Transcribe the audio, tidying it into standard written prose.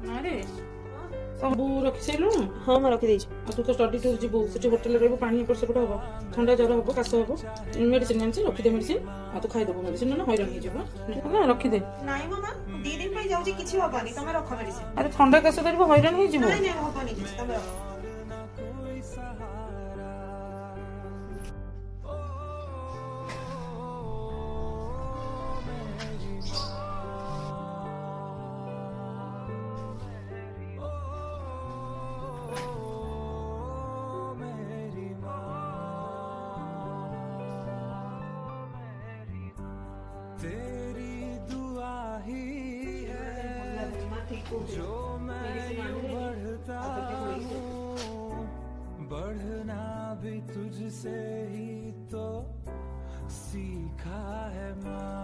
ମାରେ ସବୁ ରଖି ସାରିଲୁଣୁ? ହଁ ମୁଁ ରଖିଦେଇଛି। ଆଉ ତୁ ତ ଷ୍ଟଡି ଟୁର୍ ଯିବୁ, ସେଠି ହୋଟେଲରେ ରହିବୁ, ପାଣି ଏପଟ ସେପଟ ହବ, ଥଣ୍ଡା ଜ୍ୱର ହବ, କାଶ ହବ। ମେଡିସିନ ଆଣିଛି, ରଖିଦେ ମେଡିସିନ। ଆଉ ତୁ ଖାଇଦେବୁ ମେଡିସିନ, ନା ହଇରାଣ ହେଇଯିବ ହେଲା, ରଖିଦେ। ନାଇଁ ମାମା, 2 ଦିନ ପାଇଁ ଯାଉଛି, କିଛି ହବନି, ତମେ ରଖ ମେଡିସିନ। ଆରେ ଥଣ୍ଡା କାଶ ଧରିବ, ହଇରାଣ ହେଇଯିବ। ନାଇଁ ନାଇଁ ହବନି କିଛି, ତମେ ରଖ। तेरी दुआ ही है जो मैं बढ़ता हूँ, बढ़ना भी तुझसे ही तो सीखा है माँ।